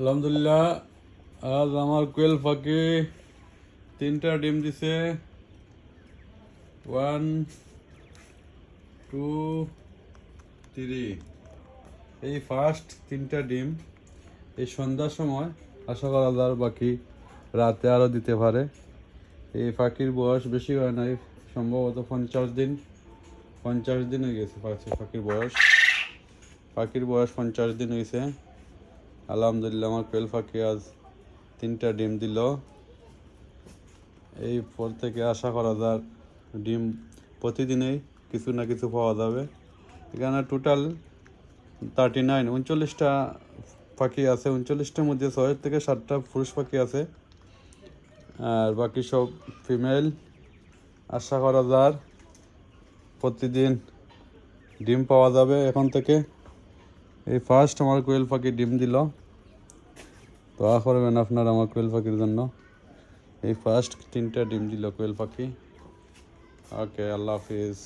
আলহামদুলিল্লাহ, আজ আমার কোয়েল পাখি 3টা ডিম দিছে। 1 2 3। এই ফার্স্ট 3টা ডিম এই সন্ধ্যার সময়, আশা করা যায় বাকি রাতে আরও দিতে পারে। এই পাখির বয়স বেশি হয় নাই, সম্ভবত 50 দিন হয়ে গেছে। পাখির বয়স 50 দিন হয়েছে। আলহামদুলিল্লাহ, আমার কোয়েল পাখি আজ 3টা ডিম দিল। এই পর থেকে আশা করা যায় ডিম প্রতিদিনই কিছু না কিছু পাওয়া যাবে। এখানে টোটাল 39 পাখি আছে। 39টার মধ্যে 6 থেকে 7টা পুরুষ পাখি আছে, আর বাকি সব ফিমেল। আশা করা যায় প্রতিদিন ডিম পাওয়া যাবে এখন থেকে। এই ফার্স্ট আমার কোয়েল পাখি ডিম দিল। দোয়া করবেন আপনার আমার কোয়েল পাখির জন্য। এই ফার্স্ট 3টা ডিম দিল কোয়েল পাখি। ওকে, আল্লাহ হাফিজ।